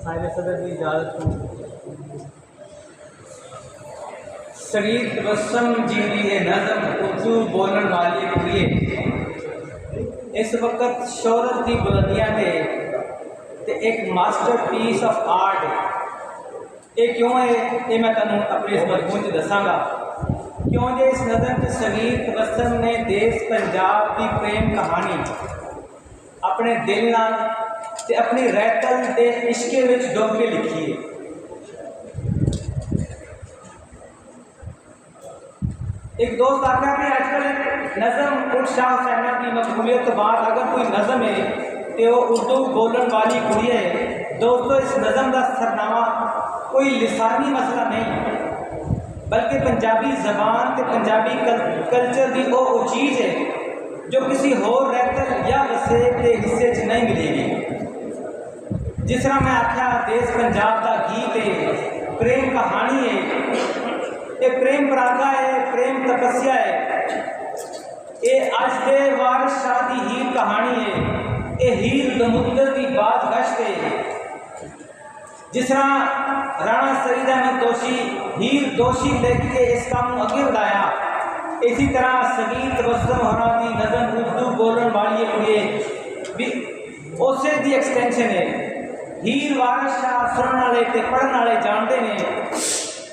साहिब सदर की इजाज़त हूँ। शरीफ तबस्सुम जी की ये नज़म उर्दू बोलने वाली कुड़िए इस वक्त शोहरत की बुलंदियां ते एक मास्टरपीस ऑफ आर्ट है। ये क्यों है ये मैं तुहानू अपने इस मजमून च दसांगा। क्यों जे इस नज़म च शरीफ तबस्सुम ने देश पंजाब की प्रेम कहानी अपने दिल नाल ते अपनी रैतल के इश्के विच डुब के लिखी है। एक दोस्त आख्या कि आजकल नज़म उठ शाह हुसैन की मकबूलियत के बाद अगर कोई नज़म है तो वो उर्दू बोलन वाली कुड़ी है। दोस्तों इस नज़म का सरनामा कोई लिसानी मसला नहीं बल्कि पंजाबी जबान ते पंजाबी कल्चर की वो चीज़ है जो किसी होर रैतल या वसेब के हिस्से च नहीं मिलेगी। जिस तरह मैं आख्या देश पंजाब का गीत है, प्रेम कहानी है, ये प्रेम परागा है, प्रेम तपस्या है, ये अज दे वारिस शाह की हीर कहानी है, ये हीर दमुद्दर की बात गश्त है। जिस तरह राणा सईद अहमद दोशी हीर दोशी लेके इस काम अगे बढ़ाया, इसी तरह शरीफ तबस्सुम होना की नज़म उर्दू बोलने वाली कुड़िए भी उसे दी एक्सटेंशन है। हीर वारिस शाह सुनने वाले ते पढ़ने वाले जानते हैं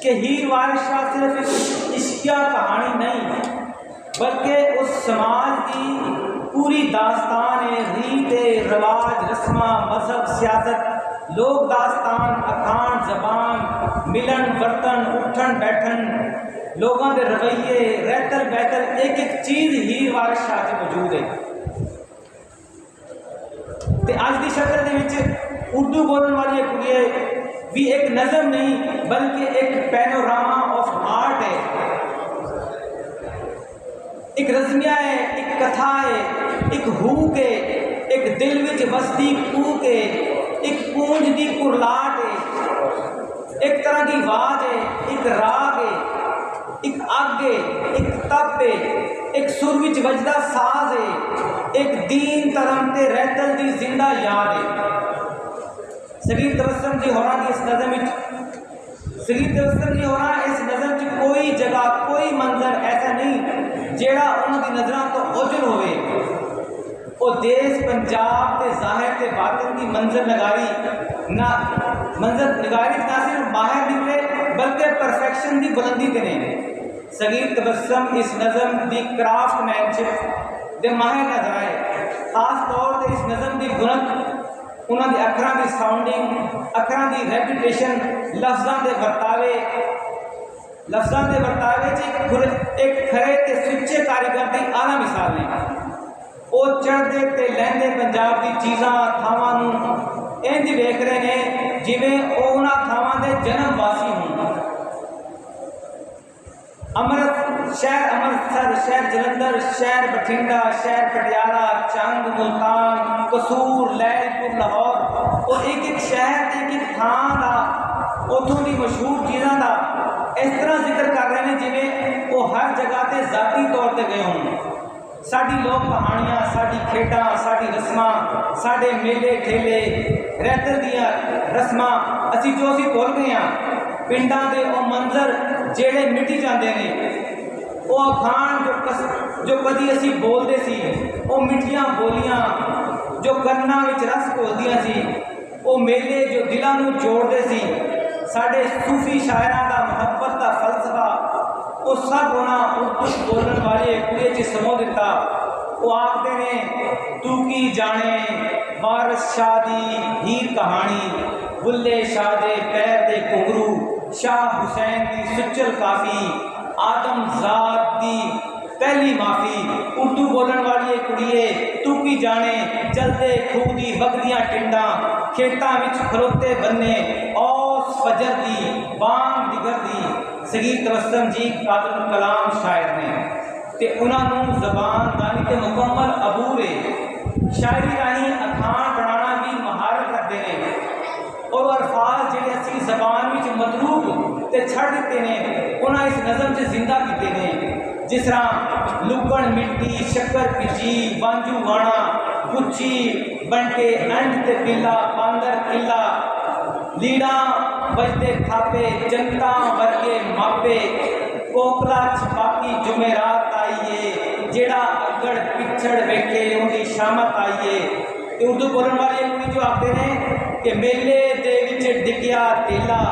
कि हीर वारिस शाह सिर्फ इश्किया कहानी नहीं बल्कि उस समाज की पूरी दास्तान है। रीत रवाज रस्मा मजहब सियासत लोक दास्तान अखान जबान मिलन वर्तन उठन बैठन लोगों के रवैये रैतल बैतल एक एक चीज़ हीर वारिस शाह च मौजूद है। ते अज की शक्ल उर्दू बोलने वाली कुड़िए भी एक नज़म नहीं बल्कि एक पैनोरामा ऑफ आर्ट है, एक रज़मिया है, एक कथा है, एक हुक है, एक दिल विच वसदी कूक है, एक पूंज दी कुरलाट है, एक तरह की आवाज है, एक राग है, एक अग है, एक तप है, एक सुर विच वजदा साज है, एक दीन धर्म ते रैतल दी जिंदा याद है। शरीफ तबस्सुम जी होना की इस नज़म इस नज़म च कोई जगह कोई मंजर ऐसा नहीं जेड़ा उन्होंने नज़रों तो ओझल होवे। वो देश पंजाब के जाहिर के बातिन की मंजर नगारी ना सिर्फ बाहर निकले बल्कि परफेक्शन की बुलंदी के ने। शरीफ तबस्सुम इस नज़म की क्राफ्टमैनशिप के माहिर नजर आए। खास तौर पर इस नज़म की बुनत उन्होंने अखरां की साउंडिंग अखरां की रेपुटेशन लफ्ज़ों के बर्तावे एक खरे ते सुच्चे कारीगर की आला मिसाल ने। वो चढ़ते ते लैंदे पंजाब की चीज़ां थावां नूं इंज वेख रहे हैं जिवें वो उन्हां थावां दे जन्म वासी हों। अमृतसर शहर जलंधर शहर बठिंडा शहर पटियाला चंग मुल्तान कसूर लैलपुर लाहौर और एक एक शहर एक एक थां का उतों की मशहूर चीज़ों का इस तरह जिक्र कर रहे हैं जिवें वो हर जगह से जाती तौर पर गए हों। साडी लोक कहानियां साडी खेडां साडी रस्मां साडे मेले ठेले रैतल दियां रस्मां असी जो असी भुल गए हैं। पिंडां दे वो मंजर जेड़े मिटी जाते हैं, वो अखान जो कदी असी बोलते सी, वो मिठियां बोलियां जो कन्ना विच रस घोलदियां सी, वो मेले जो दिलों नूं जोड़ते सी, साडे सूफी शायरां दा मुहब्बत का फलसफा वो सब उन्होंने उर्दू बोलने वाले कुड़िए च समो दिता। वो आखते ने तू की जाने वारिस शाह दी हीर कहानी बुल्ले शाह दे पैर दे घुंघरू शाह हुसैन की सुचल काफ़ी आदम ज़ात की पहली माफ़ी। उर्दू बोलने वाली कुड़िए तू की जाने चलते खूह दी वगदियां टिंडा खेतां विच खलोते बन्ने औस फजर दी बांग दिगर दी। शरीफ तबस्सुम जी कादर कलाम शायर ने ते उन्होंने जबान दानी के मुकम्मल अबूर है। शायरी राही अखान बनाना भी महारत रखते हैं और अल्फाज जिहड़े असी जबान विच मतलूब ते छड़ दिते ने उन्हें इस नज़म च जिंदा किए हैं। जिस तरह लुकण मिट्टी शक्कर पिची बांजू वाणा गुच्छी बंटे अंड ते पिला बांदर किला लीड़ा बजते थापे जनता वर्गे मापे कोकला छपाकी जुमेरात आईए जेड़ा अगड़ पिछड़ वेखे उनकी शामत आईए। उर्दू बोलने वाले कुड़ी जो आते हैं कि मेले दे विच डिग्या तेला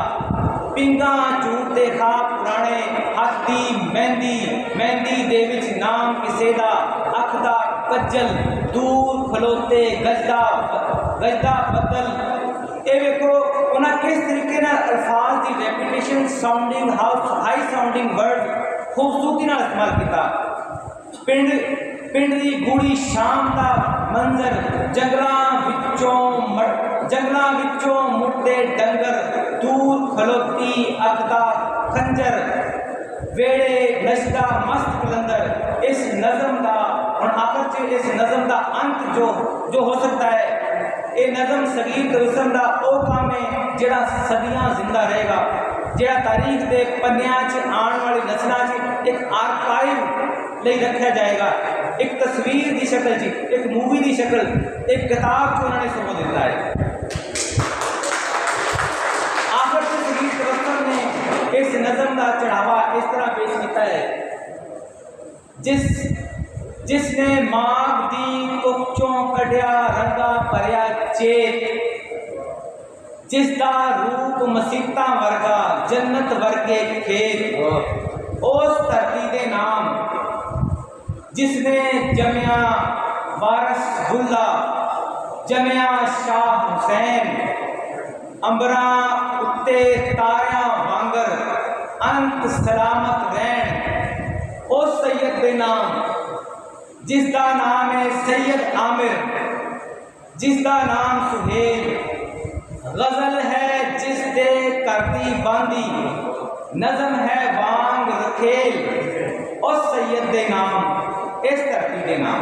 पिंगा झूठते खा पुराने हथ दी मेहंदी मेहंदी दे विच नाम किसे दा अख दा कज्जल दूर खलोते गजदा गजदा बदल। ये देखो उन्हें किस तरीके ना अल्फाज की repetition sounding high sounding word खूबसूरती नाल इस्तेमाल किया। पिंड पिंड की गूढ़ी शाम का मंजर जंगलों विचों मुड़ते डंगर दूर खलोती अखदा खंजर वेड़े नशदा मस्त कलंदर। इस नज़म का और आखिर च इस नज़म का अंत जो हो सकता है ये नज़म सगीर रस्म का वो काम है जिहड़ा सदियां जिंदा रहेगा, जिहड़ा तारीख के पन्नियां च आने वाली नस्लों च एक आर्काइव ले रखा जाएगा, एक तस्वीर की शक्ल च, एक मूवी की शक्ल, एक किताब च उन्होंने सौ दिता है। आखिर से सगीर रस्म ने इस नज़म का चढ़ावा इस तरह पेश किया है जिसने माग दी कुचों कढ़िया रंगा भरिया चेत जिसदा रूप मसीता वर्गा जन्नत वर्गे खेत उस धरती दे नाम जिसने जमिया वारस बुल्ला जमिया शाह हुसैन अंबरा उत्ते तारियां वांगर अंत सलामत रैन उस सैयद दे नाम जिसका नाम है सैयद आमिर जिसका नाम सुहेल गजल है जिस दे करती बांदी नज़म है वांग रखेल और सैयद दे नाम इस धरती के नाम।